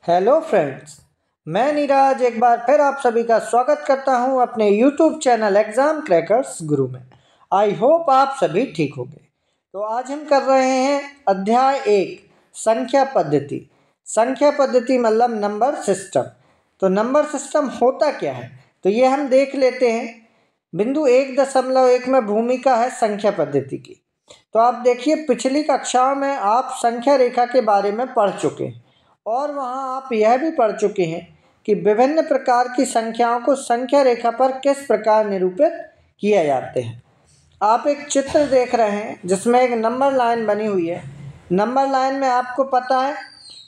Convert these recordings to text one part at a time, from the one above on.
Hello friends, मैं नीरज एक बार फिर आप सभी का स्वागत करता हूं अपने यूट्यूब चैनल एग्ज़ाम क्रैकर्स गुरु में। आई होप आप सभी ठीक होंगे। तो आज हम कर रहे हैं अध्याय 1 संख्या पद्धति। संख्या पद्धति मतलब नंबर सिस्टम। तो नंबर सिस्टम होता क्या है तो ये हम देख लेते हैं। बिंदु 1.1 में भूमिका है संख्या पद्धति की। तो आप देखिए, पिछली कक्षाओं में आप संख्या रेखा के बारे में पढ़ चुके हैं और वहाँ आप यह भी पढ़ चुके हैं कि विभिन्न प्रकार की संख्याओं को संख्या रेखा पर किस प्रकार निरूपित किए जाते हैं। आप एक चित्र देख रहे हैं जिसमें एक नंबर लाइन बनी हुई है। नंबर लाइन में आपको पता है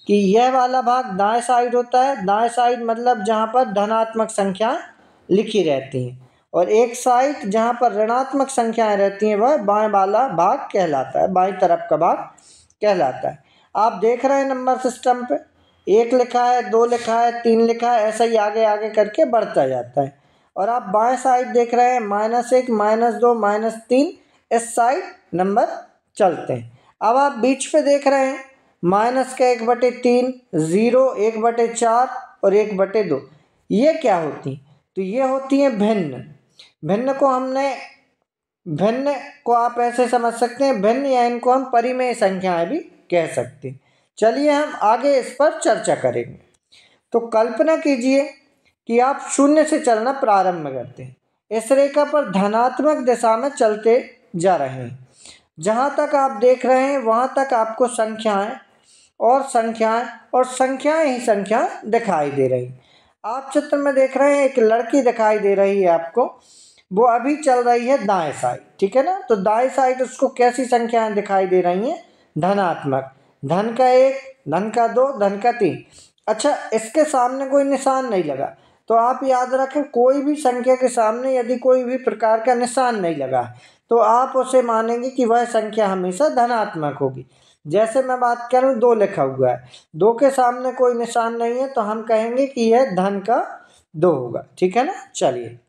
कि यह वाला भाग दाएं साइड होता है। दाएं साइड मतलब जहाँ पर धनात्मक संख्याएं लिखी रहती हैं, और एक साइड जहाँ पर ऋणात्मक संख्याएं रहती हैं वह बाएं वाला भाग कहलाता है, बाईं तरफ का भाग कहलाता है। आप देख रहे हैं नंबर सिस्टम पे 1 लिखा है, 2 लिखा है, 3 लिखा है, ऐसा ही आगे आगे करके बढ़ता जाता है। और आप बाएं साइड देख रहे हैं -1, -2, -3, इस साइड नंबर चलते हैं। अब आप बीच पे देख रहे हैं -1/3, 0, 1/4 और 1/2। ये क्या होती? तो ये होती हैं भिन्न। भिन्न को आप ऐसे समझ सकते हैं भिन्न, या इनको हम परिमेय संख्याएं भी कह सकते हैं। चलिए हम आगे इस पर चर्चा करेंगे। तो कल्पना कीजिए कि आप शून्य से चलना प्रारंभ करते हैं। इस रेखा पर धनात्मक दिशा में चलते जा रहे हैं। जहाँ तक आप देख रहे हैं वहाँ तक आपको संख्याएं और संख्याएं ही संख्याएं दिखाई दे रही। आप चित्र में देख रहे हैं एक लड़की दिखाई दे रही है आपको। वो अभी चल रही है दाएं साइड, ठीक है ना। तो दाएं साइड उसको कैसी संख्याएं दिखाई दे रही हैं? धनात्मक। धन का 1, धन का 2, धन का 3। अच्छा, इसके सामने कोई निशान नहीं लगा। तो आप याद रखें, कोई भी संख्या के सामने यदि कोई भी प्रकार का निशान नहीं लगा तो आप उसे मानेंगे कि वह संख्या हमेशा धनात्मक होगी। जैसे मैं बात करूं, 2 लिखा हुआ है, 2 के सामने कोई निशान नहीं है तो हम कहेंगे कि यह धन का 2 होगा, ठीक है ना। चलिए,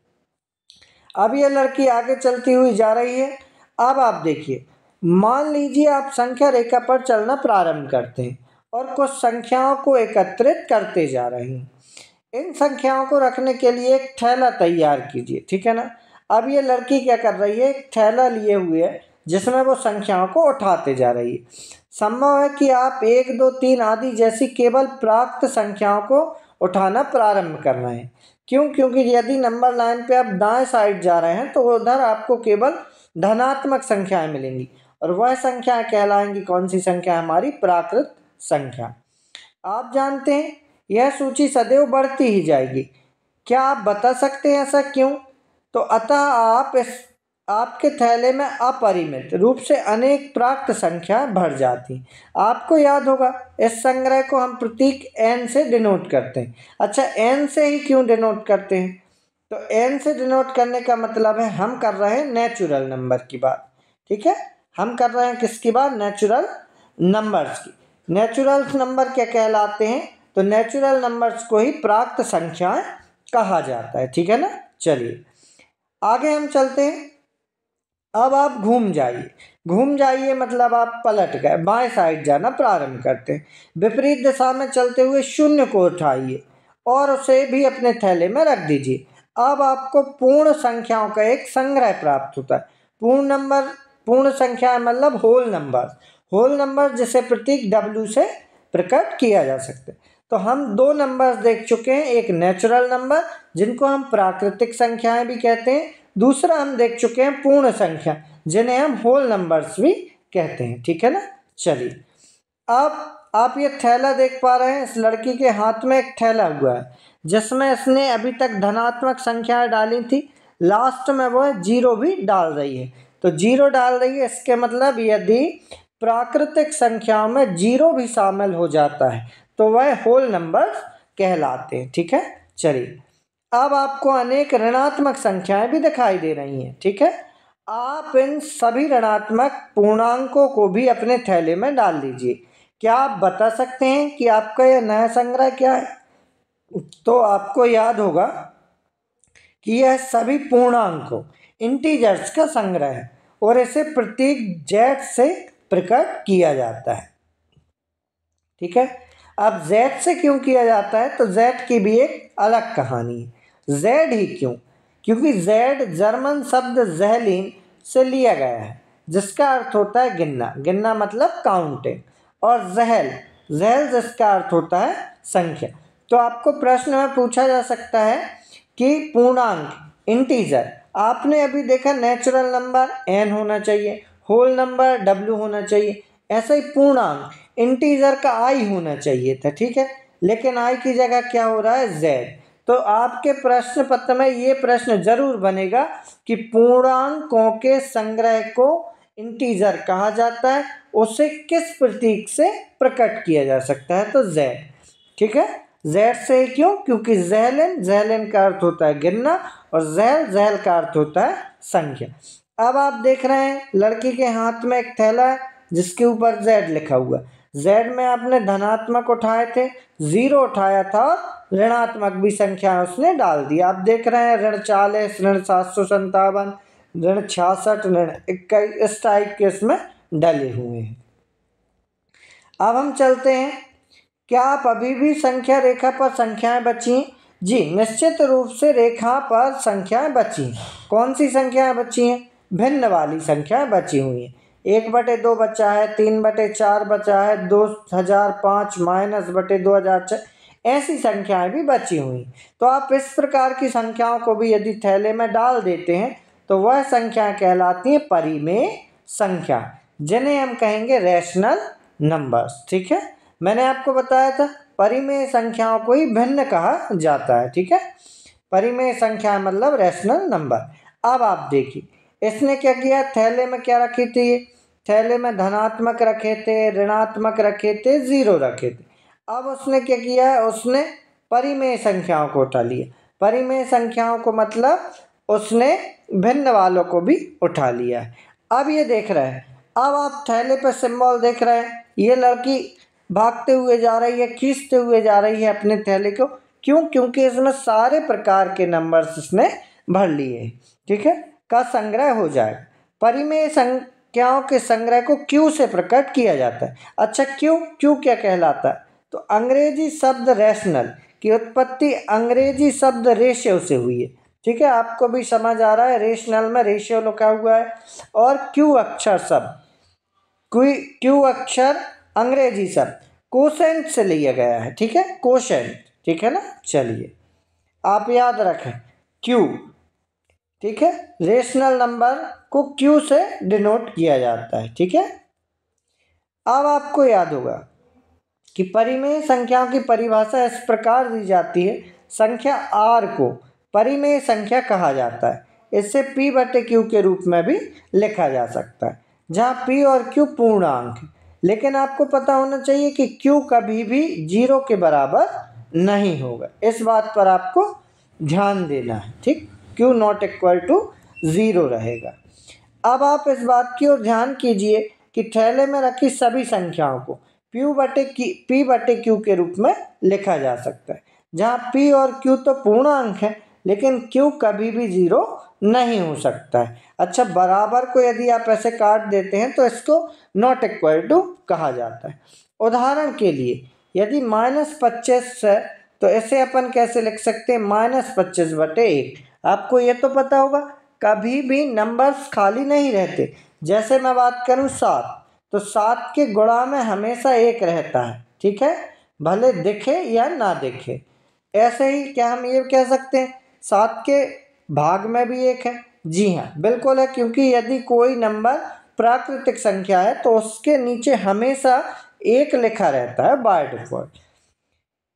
अब यह लड़की आगे चलती हुई जा रही है। अब आप देखिए, मान लीजिए आप संख्या रेखा पर चलना प्रारंभ करते हैं और कुछ संख्याओं को एकत्रित करते जा रहे हैं। इन संख्याओं को रखने के लिए एक थैला तैयार कीजिए, ठीक है ना। अब ये लड़की क्या कर रही है? एक थैला लिए हुए है जिसमें वो संख्याओं को उठाते जा रही है। संभव है कि आप 1, 2, 3 आदि जैसी केवल प्राप्त संख्याओं को उठाना प्रारंभ कर रहे हैं। क्यों? क्योंकि यदि नंबर लाइन पे आप दाएं साइड जा रहे हैं तो उधर आपको केवल धनात्मक संख्याएं मिलेंगी, और वह संख्याएं कहलाएंगी कौन सी संख्या? हमारी प्राकृत संख्या। आप जानते हैं यह सूची सदैव बढ़ती ही जाएगी। क्या आप बता सकते हैं ऐसा क्यों? तो अतः आपके थैले में अपरिमित रूप से अनेक प्राप्त संख्याएं भर जाती। आपको याद होगा इस संग्रह को हम प्रतीक n से डिनोट करते हैं। अच्छा, n से ही क्यों डिनोट करते हैं? तो n से डिनोट करने का मतलब है हम कर रहे हैं नेचुरल नंबर की बात, ठीक है। हम कर रहे हैं किसकी बात? नेचुरल नंबर्स की। नेचुरल नंबर क्या कहलाते हैं? तो नेचुरल नंबर्स को ही प्राप्त संख्याएं कहा जाता है, ठीक है ना। चलिए आगे हम चलते हैं। अब आप घूम जाइए मतलब आप पलट गए, बाएं साइड जाना प्रारंभ करते हैं। विपरीत दिशा में चलते हुए शून्य को उठाइए और उसे भी अपने थैले में रख दीजिए। अब आपको पूर्ण संख्याओं का एक संग्रह प्राप्त होता है। पूर्ण संख्या मतलब होल नंबर जिसे प्रतीक W से प्रकट किया जा सकता है। तो हम 2 नंबर्स देख चुके हैं, एक नेचुरल नंबर जिनको हम प्राकृतिक संख्याएं भी कहते हैं, दूसरा हम देख चुके हैं पूर्ण संख्या जिन्हें हम होल नंबर्स भी कहते हैं, ठीक है ना। चलिए, अब आप ये थैला देख पा रहे हैं। इस लड़की के हाथ में एक थैला हुआ है जिसमें इसने अभी तक धनात्मक संख्याएं डाली थी। लास्ट में वह 0 भी डाल रही है। तो 0 डाल रही है, इसके मतलब यदि प्राकृतिक संख्याओं में 0 भी शामिल हो जाता है तो वह होल नंबर कहलाते हैं, ठीक है। चलिए, अब आपको अनेक ऋणात्मक संख्याएं भी दिखाई दे रही हैं, ठीक है। आप इन सभी ऋणात्मक पूर्णांकों को भी अपने थैले में डाल दीजिए। क्या आप बता सकते हैं कि आपका यह नया संग्रह क्या है? तो आपको याद होगा कि यह सभी पूर्णांकों इंटीजर्स का संग्रह है और इसे प्रतीक Z से प्रकट किया जाता है, ठीक है। अब z से क्यों किया जाता है, तो z की भी एक अलग कहानी है। z ही क्यों, क्योंकि z जर्मन शब्द ज़हलीन से लिया गया है, जिसका अर्थ होता है गिनना, गिनना मतलब काउंटिंग, और ज़हल, ज़हल जिसका अर्थ होता है संख्या। तो आपको प्रश्न में पूछा जा सकता है कि पूर्णांक इंटीजर, आपने अभी देखा नेचुरल नंबर n होना चाहिए, होल नंबर w होना चाहिए, ऐसा ही पूर्णांक इंटीजर का i होना चाहिए था, ठीक है, लेकिन i की जगह क्या हो रहा है, z। तो आपके प्रश्न पत्र में ये प्रश्न जरूर बनेगा कि पूर्णांकों के संग्रह को इंटीजर कहा जाता है, उसे किस प्रतीक से प्रकट किया जा सकता है, तो z, ठीक है। z से क्यों, क्योंकि ज़हलन, ज़हलन का अर्थ होता है गिनना, और ज़हल, ज़हल का अर्थ होता है संख्या। अब आप देख रहे हैं लड़की के हाथ में एक थैला है जिसके ऊपर z लिखा हुआ है। z में आपने धनात्मक उठाए थे, 0 उठाया था, और ऋणात्मक भी संख्या उसने डाल दी। आप देख रहे हैं ऋण 40, ऋण 757, ऋण 66, ऋण 21, इस टाइप के इसमें डले हुए हैं। अब हम चलते हैं, क्या आप अभी भी संख्या रेखा पर संख्याएं बची हैं? जी, निश्चित रूप से रेखा पर संख्याएं बची हैं। कौन सी संख्याएं बची हैं? भिन्न वाली संख्याएं बची हुई हैं। 1/2 बचा है, 3/4 बचा है, 2005 -/2006, ऐसी संख्याएं भी बची हुई। तो आप इस प्रकार की संख्याओं को भी यदि थैले में डाल देते हैं तो वह संख्याएं कहलाती हैं परिमेय संख्या, जिन्हें हम कहेंगे रैशनल नंबर्स, ठीक है। मैंने आपको बताया था परिमेय संख्याओं को ही भिन्न कहा जाता है, ठीक है। परिमेय संख्या मतलब रैशनल नंबर। अब आप देखिए इसने क्या किया, थैले में क्या रखी थी, थैले में धनात्मक रखे थे, ऋणात्मक रखे थे, 0 रखे थे। अब उसने क्या किया है, उसने परिमेय संख्याओं को उठा लिया। परिमेय संख्याओं को मतलब उसने भिन्न वालों को भी उठा लिया है। अब ये देख रहे हैं, अब आप थैले पर सिंबल देख रहे हैं, ये लड़की भागते हुए जा रही है, खींचते हुए जा रही है अपने थैले को, क्यों, क्योंकि इसमें सारे प्रकार के नंबर्स इसने भर लिए, ठीक है, का संग्रह हो जाएगा। परिमेय संख्याओं के संग्रह को क्यू से प्रकट किया जाता है। अच्छा, क्यू, क्यू क्या कहलाता है, तो अंग्रेजी शब्द रैशनल की उत्पत्ति अंग्रेजी शब्द रेशियो से हुई है, ठीक है, आपको भी समझ आ रहा है, रेशनल में रेशियो लिखा हुआ है, और क्यू अक्षर शब्द, क्यू अक्षर अंग्रेजी शब्द कोसेंट से लिया गया है, ठीक है, कोसेंट, ठीक है ना। चलिए आप याद रखें क्यू, ठीक है, रेशनल नंबर को क्यू से डिनोट किया जाता है, ठीक है। अब आपको याद होगा कि परिमेय संख्याओं की परिभाषा इस प्रकार दी जाती है, संख्या r को परिमेय संख्या कहा जाता है, इसे p/q के रूप में भी लिखा जा सकता है, जहाँ p और q पूर्णांक है। लेकिन आपको पता होना चाहिए कि q कभी भी 0 के बराबर नहीं होगा, इस बात पर आपको ध्यान देना है, ठीक, q ≠ 0 रहेगा। अब आप इस बात की ओर ध्यान कीजिए कि थैले में रखी सभी संख्याओं को p/q के रूप में लिखा जा सकता है, जहाँ p और q तो पूर्णांक है, लेकिन q कभी भी 0 नहीं हो सकता है। अच्छा, बराबर को यदि आप ऐसे काट देते हैं तो इसको ≠ कहा जाता है। उदाहरण के लिए यदि -25 है तो इसे अपन कैसे लिख सकते हैं, -25/1। आपको ये तो पता होगा कभी भी नंबर्स खाली नहीं रहते। जैसे मैं बात करूं 7, तो 7 के गुणा में हमेशा 1 रहता है, ठीक है, भले दिखे या ना दिखे। ऐसे ही क्या हम ये कह सकते हैं 7 के भाग में भी 1 है? जी हाँ, बिल्कुल है, क्योंकि यदि कोई नंबर प्राकृतिक संख्या है तो उसके नीचे हमेशा 1 लिखा रहता है बाय डिफॉल्ट।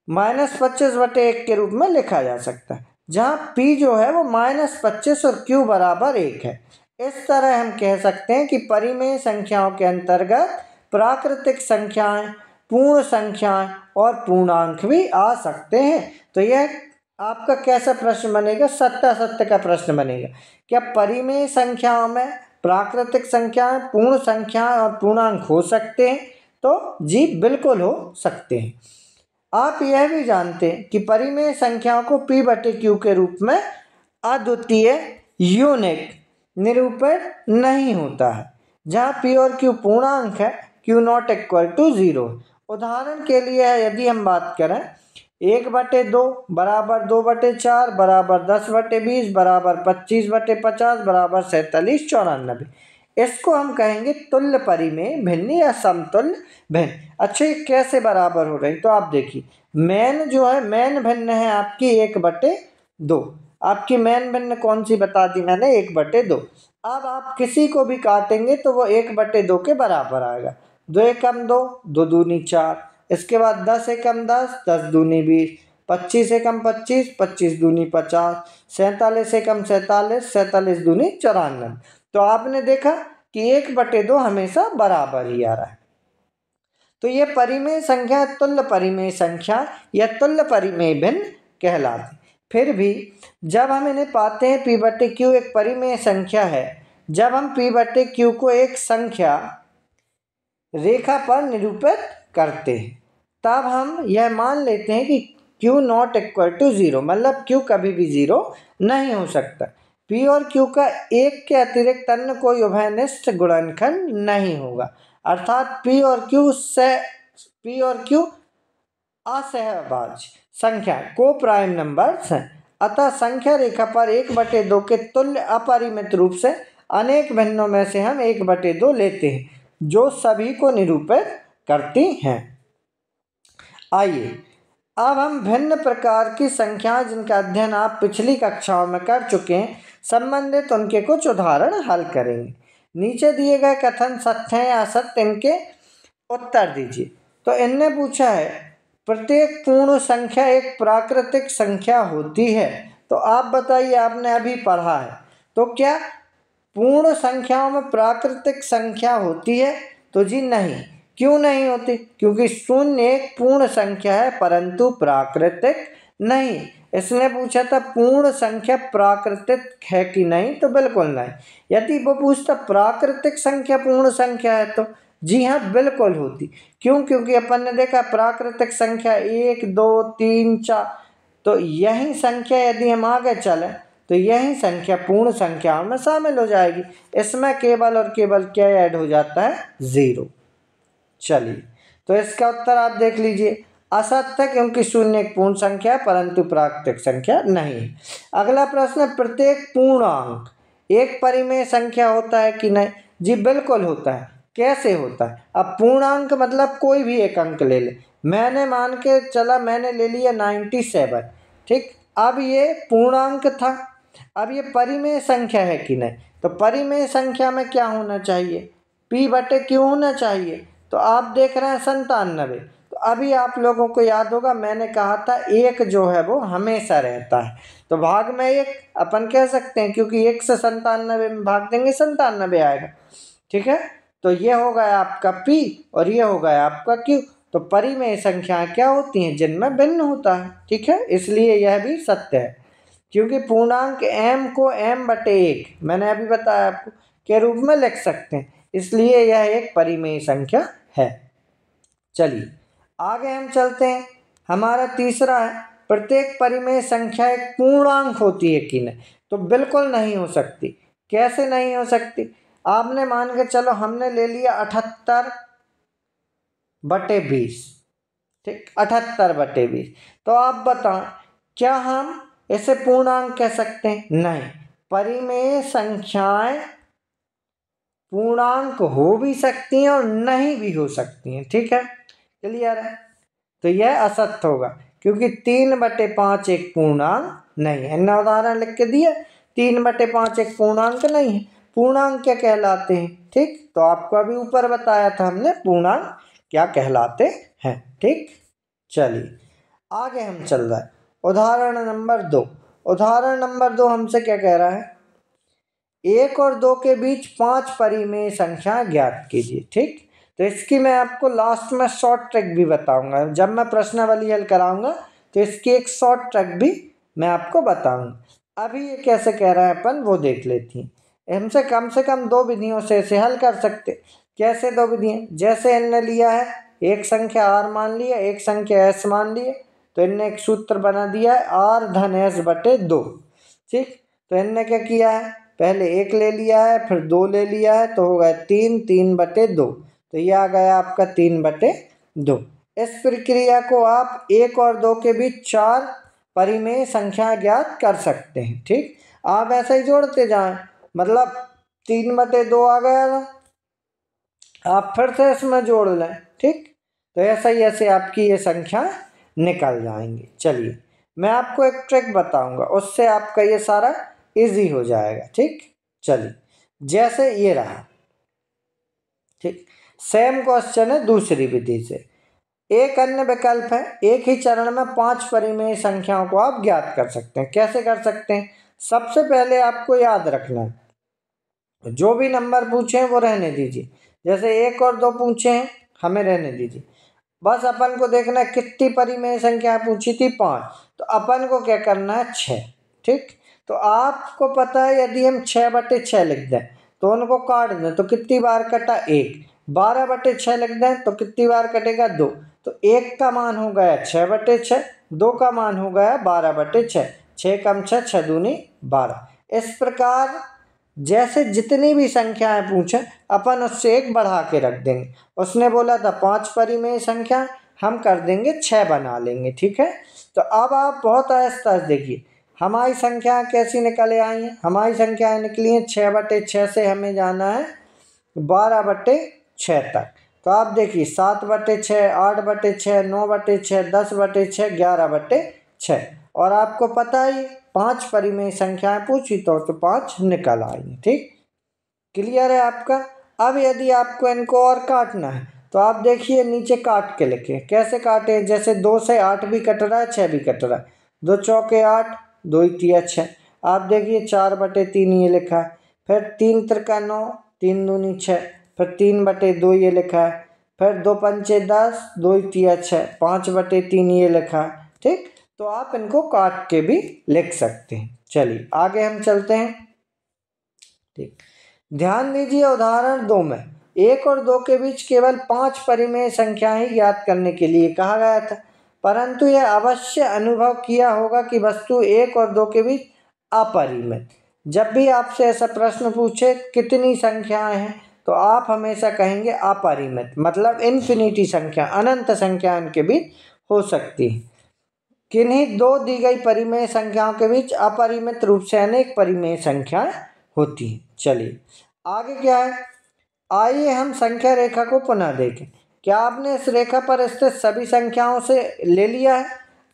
-25/1 के रूप में लिखा जा सकता है, जहाँ p जो है वो -25 और q बराबर 1 है। इस तरह हम कह सकते हैं कि परिमेय संख्याओं के अंतर्गत प्राकृतिक संख्याएं, पूर्ण संख्याएं और पूर्णांक भी आ सकते हैं। तो यह आपका कैसा प्रश्न बनेगा, सत्यासत्य का प्रश्न बनेगा। क्या परिमेय संख्याओं में प्राकृतिक संख्याएं, पूर्ण संख्याएं और पूर्णांक हो सकते हैं? तो जी बिल्कुल हो सकते हैं। आप यह भी जानते हैं कि परिमेय संख्याओं को p/q के रूप में अद्वितीय यूनिक निरूपण नहीं होता है, जहाँ p और q पूर्णांक है, q ≠ 0। उदाहरण के लिए यदि हम बात करें 1/2 बराबर 2/4 बराबर 10/20 बराबर 25/50 बराबर 47/94, इसको हम कहेंगे तुल्य परिमेय भिन्न या समतुल्य भिन्न। अच्छा, ये कैसे बराबर हो रही, तो आप देखिए मैन जो है, मैन भिन्न है आपकी 1/2, आपकी मैन भिन्न कौन सी बता दी मैंने, 1/2। अब आप किसी को भी काटेंगे तो वो 1/2 के बराबर आएगा। 2 एकम 2, 2 दूनी 4, इसके बाद 10 एकम 10, 10 दूनी 20, 25 एकम 25, 25 दूनी 50, 47 एकम 47, 47 दूनी 94। तो आपने देखा कि 1/2 हमेशा बराबर ही आ रहा है। तो ये परिमेय संख्या तुल्य परिमेय संख्या या तुल्य परिमेय भिन्न कहलाती। फिर भी जब हम इन्हें पाते हैं P/Q एक परिमेय संख्या है, जब हम P/Q को एक संख्या रेखा पर निरूपित करते हैं तब हम यह मान लेते हैं कि Q नॉट इक्वल टू 0, मतलब Q कभी भी 0 नहीं हो सकता। P और Q का एक के अतिरिक्त अन्य कोई उभयनिष्ठ गुणनखंड नहीं होगा, अर्थात P और Q असहभाज्य संख्या को प्राइम नंबर्स हैं। अतः संख्या रेखा पर 1/2 के तुल्य अपरिमित रूप से अनेक भिन्नों में से हम 1/2 लेते हैं जो सभी को निरूपित करती हैं। आइए अब हम भिन्न प्रकार की संख्याएं जिनका अध्ययन आप पिछली कक्षाओं में कर चुके हैं, संबंधित उनके कुछ उदाहरण हल करेंगे। नीचे दिए गए कथन सत्य हैं या असत्य, इनके उत्तर दीजिए। तो इनने पूछा है प्रत्येक पूर्ण संख्या एक प्राकृतिक संख्या होती है, तो आप बताइए, आपने अभी पढ़ा है, तो क्या पूर्ण संख्याओं में प्राकृतिक संख्या होती है? तो जी नहीं। क्यों नहीं होती? क्योंकि शून्य एक पूर्ण संख्या है परंतु प्राकृतिक नहीं। इसने पूछा था पूर्ण संख्या प्राकृतिक है कि नहीं, तो बिल्कुल नहीं। यदि वो पूछता प्राकृतिक संख्या पूर्ण संख्या है तो जी हाँ बिल्कुल होती। क्यों? क्योंकि अपन ने देखा प्राकृतिक संख्या 1 2 3 4, तो यही संख्या यदि हम आगे चलें तो यही संख्या पूर्ण संख्याओं में शामिल हो जाएगी। इसमें केवल और केवल क्या ऐड हो जाता है? 0। चलिए, तो इसका उत्तर आप देख लीजिए असत्य, क्योंकि शून्य एक पूर्ण संख्या है परंतु प्राकृतिक संख्या नहीं। अगला प्रश्न, प्रत्येक पूर्णांक एक परिमेय संख्या होता है कि नहीं? जी बिल्कुल होता है। कैसे होता है? अब पूर्णांक मतलब कोई भी एक अंक ले ले। मैंने मान के चला, मैंने ले लिया 97, ठीक। अब ये पूर्णांक था, अब ये परिमेय संख्या है कि नहीं? तो परिमेय संख्या में क्या होना चाहिए? P/Q होना चाहिए। तो आप देख रहे हैं 97। तो अभी आप लोगों को याद होगा मैंने कहा था एक जो है वो हमेशा रहता है, तो भाग में एक अपन कह सकते हैं, क्योंकि 1 से 97 में भाग देंगे 97 आएगा, ठीक है। तो ये हो गया आपका P और ये हो गया आपका Q। तो परिमेय संख्याएं क्या होती हैं? जिनमें भिन्न होता है, ठीक है। इसलिए यह भी सत्य है, क्योंकि पूर्णांक m को m/1 मैंने अभी बताया आपको के रूप में लिख सकते हैं, इसलिए यह एक परिमेय संख्या है। चलिए आगे हम चलते हैं। हमारा तीसरा है प्रत्येक परिमेय संख्या एक पूर्णांक होती है कि नहीं? तो बिल्कुल नहीं हो सकती। कैसे नहीं हो सकती? आपने मान के चलो हमने ले लिया 78/20, ठीक, 78/20। तो आप बताओ क्या हम इसे पूर्णांक कह सकते हैं? नहीं। परिमेय संख्याएं पूर्णांक हो भी सकती हैं और नहीं भी हो सकती हैं, ठीक है, क्लियर है। तो यह असत्य होगा, क्योंकि 3/5 एक पूर्णांक नहीं है। इन्हें उदाहरण लिख के दिया, 3/5 एक पूर्णांक नहीं है। पूर्णांक क्या कहलाते हैं? ठीक, तो आपको अभी ऊपर बताया था हमने पूर्णांक क्या कहलाते हैं, ठीक। चलिए आगे हम चल रहा है। उदाहरण नंबर 2। उदाहरण नंबर 2 हमसे क्या कह रहा है? 1 और 2 के बीच 5 परिमेय संख्या ज्ञात कीजिए, ठीक। तो इसकी मैं आपको लास्ट में शॉर्ट ट्रिक भी बताऊंगा, जब मैं प्रश्नावली हल कराऊंगा तो इसकी एक शॉर्ट ट्रिक भी मैं आपको बताऊंगा। अभी ये कैसे कह रहा है अपन वो देख लेती हैं। हमसे कम 2 विधियों से इसे हल कर सकते। कैसे 2 विधियाँ? जैसे इनने लिया है एक संख्या r मान लिया, एक संख्या s मान लिया, तो इनने एक सूत्र बना दिया है r/s/2, ठीक। तो इनने क्या किया है? पहले 1 ले लिया है, फिर 2 ले लिया है, तो हो गया 3/2। तो ये आ गया आपका 3/2। इस प्रक्रिया को आप 1 और 2 के बीच 4 परिमेय संख्या ज्ञात कर सकते हैं। ठीक, आप ऐसे ही जोड़ते जाएं, मतलब 3/2 आ गया ना, आप फिर से इसमें जोड़ लें। ठीक, तो ऐसे आपकी ये संख्या निकल जाएंगी। चलिए मैं आपको एक ट्रिक बताऊंगा, उससे आपका ये सारा इजी हो जाएगा। ठीक, चलिए जैसे ये रहा। ठीक, सेम क्वेश्चन है दूसरी विधि से। एक अन्य विकल्प है, एक ही चरण में 5 परिमेय संख्याओं को आप ज्ञात कर सकते हैं। कैसे कर सकते हैं? सबसे पहले आपको याद रखना है, जो भी नंबर पूछे हैं वो रहने दीजिए। जैसे 1 और 2 पूछे हैं, हमें रहने दीजिए। बस अपन को देखना है कितनी परिमेय संख्या पूछी थी, 5। तो अपन को क्या करना है, 6। ठीक, तो आपको पता है यदि हम 6/6 लिख दें तो उनको काट दें तो कितनी बार कटा, 1। 12/6 लिख दें तो कितनी बार कटेगा, 2। तो 1 का मान हो गया 6/6, 2 का मान हो गया 12/6। 6 कम 6, 6 दूनी 12। इस प्रकार जैसे जितनी भी संख्याएं पूछें अपन उससे 1 बढ़ा के रख देंगे। उसने बोला था 5 परिमेय संख्या, हम कर देंगे 6 बना लेंगे। ठीक है, तो अब आप बहुत आहिस्ता देखिए हमारी संख्या कैसी निकल आई हैं। हमारी संख्याएं निकली हैं 6/6 से हमें जाना है 12/6 तक। तो आप देखिए 7/6, 8/6, 9/6, 10/6, 11/6। और आपको पता ही 5 परिमेय संख्याएं पूछी तो 5 निकल आई। ठीक, क्लियर है आपका? अब यदि आपको इनको और काटना है तो आप देखिए नीचे काट के लिखे। कैसे काटे? जैसे 2 से 8 भी कट रहा है, 6 भी कट रहा है। 2 चौके 8, 2 तिया 6। आप देखिए 4/3 ये लिखा है। फिर 3 त्रिका 9, 3 दूनी 6। फिर 3/2 ये लिखा है। फिर 2 पंचे 10, 2 तिया 6, 5/3 ये लिखा है। ठीक, तो आप इनको काट के भी लिख सकते हैं। चलिए आगे हम चलते हैं। ठीक, ध्यान दीजिए उदाहरण 2 में 1 और 2 के बीच केवल 5 परिमेय संख्याएं ज्ञात करने के लिए कहा गया था, परंतु यह अवश्य अनुभव किया होगा कि वस्तु 1 और 2 के बीच अपरिमित। जब भी आपसे ऐसा प्रश्न पूछे कितनी संख्याएं हैं तो आप हमेशा कहेंगे अपरिमित, मतलब इन्फिनिटी संख्या, अनंत संख्या इनके बीच हो सकती है। किन्हीं 2 दी गई परिमेय संख्याओं के बीच अपरिमित रूप से अनेक परिमेय संख्याएं होती हैं। चलिए आगे क्या है, आइए हम संख्या रेखा को पुनः देखें। क्या आपने इस रेखा पर स्थित सभी संख्याओं से ले लिया है?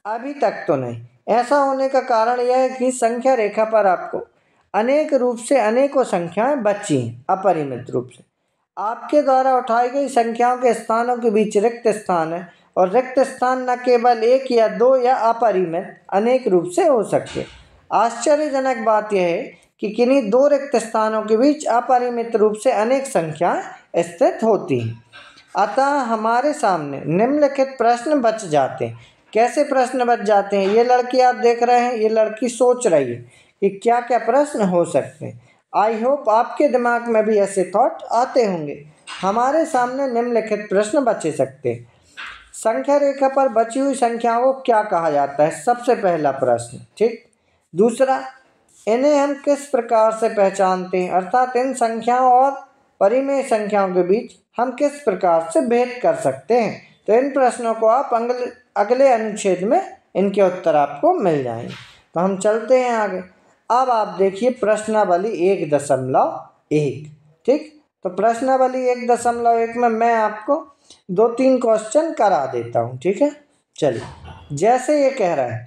अभी तक तो नहीं। ऐसा होने का कारण यह है कि संख्या रेखा पर आपको अनेक रूप से अनेकों संख्याएं बची हैं, अपरिमित रूप से। आपके द्वारा उठाई गई संख्याओं के स्थानों के बीच रिक्त स्थान है, और रिक्त स्थान न केवल 1 या 2 या अपरिमित अनेक रूप से हो सकते। आश्चर्यजनक बात यह है कि किन्हीं 2 रिक्त स्थानों के बीच अपरिमित रूप से अनेक संख्याएं स्थित होती हैं। अतः हमारे सामने निम्नलिखित प्रश्न बच जाते हैं। कैसे प्रश्न बच जाते हैं? ये लड़की आप देख रहे हैं, ये लड़की सोच रही है कि क्या क्या प्रश्न हो सकते हैं। आई होप आपके दिमाग में भी ऐसे थॉट आते होंगे। हमारे सामने निम्नलिखित प्रश्न बचे सकते हैं। संख्या रेखा पर बची हुई संख्याओं को क्या कहा जाता है? सबसे पहला प्रश्न। ठीक, दूसरा, इन्हें हम किस प्रकार से पहचानते हैं, अर्थात इन संख्याओं और परिमेय संख्याओं के बीच हम किस प्रकार से भेद कर सकते हैं। तो इन प्रश्नों को आप अगले अनुच्छेद में इनके उत्तर आपको मिल जाएंगे। तो हम चलते हैं आगे। अब आप देखिए प्रश्नावली 1.1। ठीक, तो प्रश्नावली 1.1 में मैं आपको 2-3 क्वेश्चन करा देता हूँ। ठीक है, चलिए जैसे ये कह रहा है,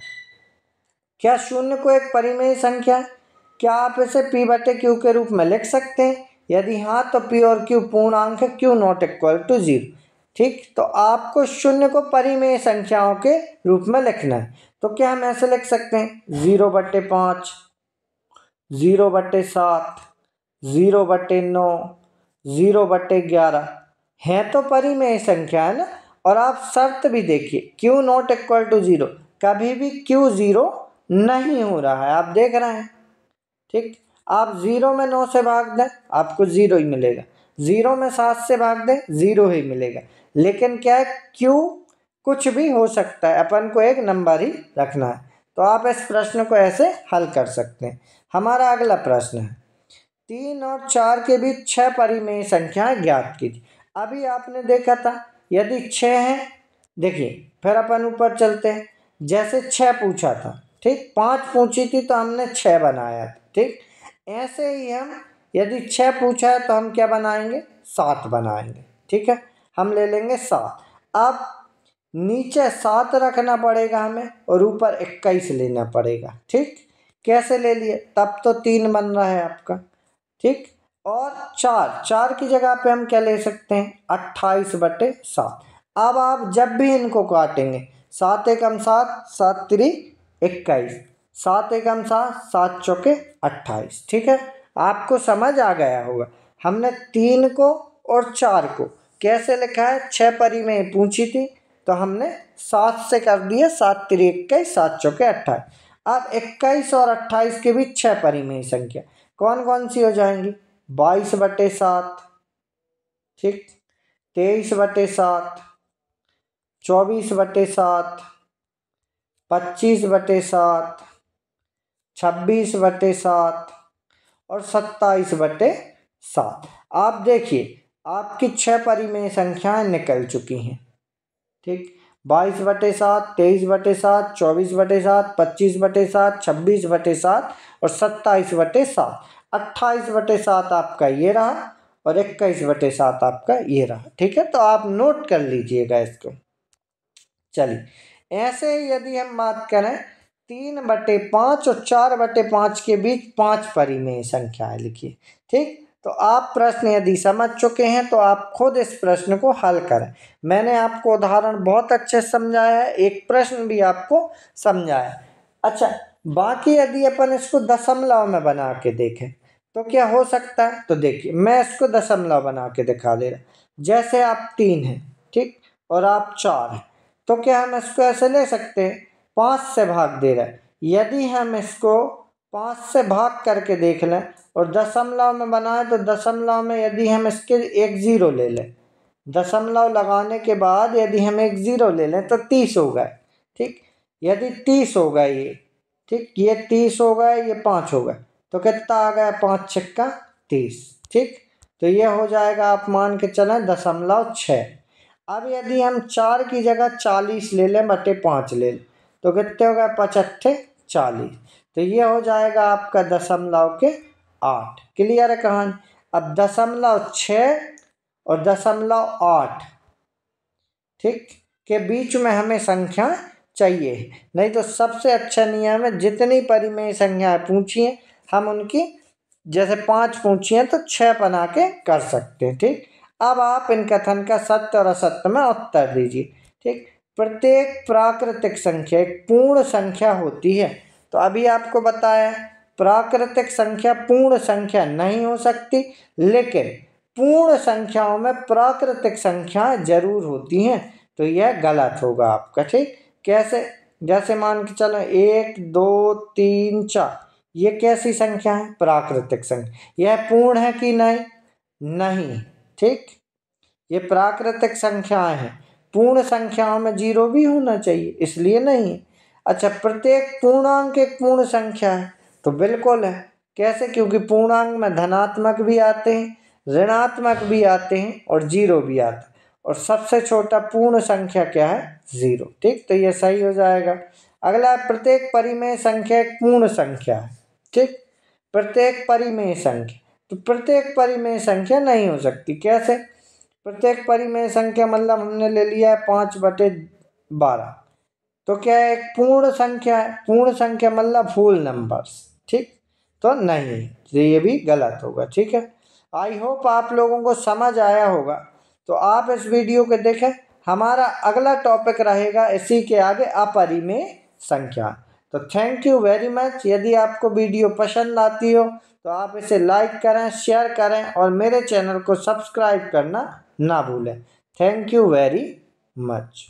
क्या शून्य को एक परिमेय संख्या है? क्या आप इसे p/q के रूप में लिख सकते हैं? यदि हाँ तो p और q पूर्णांक है, q नॉट इक्वल टू 0। ठीक, तो आपको शून्य को परिमेय संख्याओं के रूप में लिखना है। तो क्या हम ऐसे लिख सकते हैं 0/5, 0/7, 0/9, 0/11 है तो परिमेय संख्या है ना। और आप शर्त भी देखिए q नॉट इक्वल टू 0, कभी भी q 0 नहीं हो रहा है, आप देख रहे हैं। ठीक, आप 0 में 9 से भाग दें आपको 0 ही मिलेगा, 0 में 7 से भाग दें 0 ही मिलेगा। लेकिन क्या है, q कुछ भी हो सकता है, अपन को एक नंबर ही रखना है। तो आप इस प्रश्न को ऐसे हल कर सकते हैं। हमारा अगला प्रश्न है 3 और 4 के बीच 6 परिमेय संख्याएं ज्ञात कीजिए। अभी आपने देखा था यदि 6 है देखिए फिर अपन ऊपर चलते हैं। जैसे 6 पूछा था, ठीक, 5 पूछी थी तो हमने 6 बनाया था, ठीक। ऐसे ही हम यदि 6 पूछा है तो हम क्या बनाएंगे, 7 बनाएंगे, ठीक है। हम ले लेंगे 7। अब नीचे 7 रखना पड़ेगा हमें और ऊपर 21 लेना पड़ेगा, ठीक। कैसे ले लिए, तब तो 3 बन रहा है आपका, ठीक। और 4 की जगह पे हम क्या ले सकते हैं, 28/7। अब आप जब भी इनको काटेंगे, 7 एकम 7, 7 तिरी 21, 7 एकम 7, 7 चौके 28, ठीक है। आपको समझ आ गया होगा। हमने 3 को और 4 को कैसे लिखा है, 6 परी में पूछी थी तो हमने 7 से कर दिया, 7 तिरी 21, 7 चौके 28। अब 21 और 28 के बीच 6 परिमेय संख्या कौन कौन सी हो जाएंगी, 22/7, ठीक, 23/7, 24/7, 25/7, 26/7 और 27/7। आप देखिए आपकी 6 परिमेय संख्याएं निकल चुकी हैं, ठीक। 22/7, 23/7, 24/7, 25/7, 26/7 और 27/7। 28/7 आपका ये रहा और 21/7 आपका ये रहा, ठीक है। तो आप नोट कर लीजिएगा इसको। चलिए ऐसे ही यदि हम बात करें 3/5 और 4/5 के बीच 5 परिमेय संख्याएं लिखिए, ठीक। तो आप प्रश्न यदि समझ चुके हैं तो आप खुद इस प्रश्न को हल करें। मैंने आपको उदाहरण बहुत अच्छे से समझाया है, एक प्रश्न भी आपको समझाया। अच्छा, बाकी यदि अपन इसको दशमलव में बना के देखें तो क्या हो सकता है, तो देखिए मैं इसको दशमलव बना के दिखा दे रहा। जैसे आप 3 हैं, ठीक, और आप 4 हैं, तो क्या हम इसको ऐसे ले सकते हैं, 5 से भाग दे रहा है। यदि हम इसको 5 से भाग करके देख लें और दशमलव में बनाए तो दशमलव में यदि हम इसके एक 0 ले लें, दशमलव लगाने के बाद यदि हम एक 0 ले लें तो 30 हो गए, ठीक। यदि 30 हो गए ये, ठीक, ये 30 हो गए, ये 5 हो गए, तो कितना आ गया, 5 छक्का 30, ठीक। तो ये हो जाएगा, आप मान के चलें 0.6। अब यदि हम 4 की जगह 40 ले लें बटे 5 ले लें तो कितने हो गए, 5×8=40। तो ये हो जाएगा आपका 0.8। क्लियर है कहानी। अब 0.6 और 0.8, ठीक, के बीच में हमें संख्या चाहिए। नहीं तो सबसे अच्छा नियम है, जितनी परिमेय संख्याएं पूछी हैं हम उनकी, जैसे 5 पूछी हैं तो 6 बना के कर सकते हैं, ठीक। अब आप इन कथन का सत्य और असत्य में उत्तर दीजिए, ठीक। प्रत्येक प्राकृतिक संख्या एक पूर्ण संख्या होती है। तो अभी आपको बताया प्राकृतिक संख्या पूर्ण संख्या नहीं हो सकती, लेकिन पूर्ण संख्याओं में प्राकृतिक संख्याएं जरूर होती हैं। तो यह गलत होगा आपका, ठीक। कैसे, जैसे मान के चलो 1, 2, 3, 4, ये कैसी संख्या है, प्राकृतिक संख्या। यह पूर्ण है कि नहीं, नहीं, ठीक। ये प्राकृतिक संख्याएं हैं, पूर्ण संख्याओं में 0 भी होना चाहिए, इसलिए नहीं है। अच्छा, प्रत्येक पूर्णांक एक पूर्ण संख्या है, तो बिल्कुल है। कैसे, क्योंकि पूर्णांक में धनात्मक भी आते हैं, ऋणात्मक भी आते हैं और 0 भी आता है, और सबसे छोटा पूर्ण संख्या क्या है, 0, ठीक। तो ये सही हो जाएगा। अगला, प्रत्येक परिमेय संख्या एक पूर्ण संख्या है, ठीक। प्रत्येक परिमेय संख्या, तो प्रत्येक परिमेय संख्या नहीं हो सकती। कैसे, प्रत्येक परिमेय संख्या मतलब हमने ले लिया है 5/12, तो क्या है, एक पूर्ण संख्या है। पूर्ण संख्या मतलब होल नंबर्स, ठीक। तो नहीं, तो ये भी गलत होगा, ठीक है। आई होप आप लोगों को समझ आया होगा। तो आप इस वीडियो को देखें, हमारा अगला टॉपिक रहेगा इसी के आगे अपरिमेय संख्या। तो थैंक यू वेरी मच। यदि आपको वीडियो पसंद आती हो तो आप इसे लाइक करें, शेयर करें और मेरे चैनल को सब्सक्राइब करना ना भूलें। Thank you very much.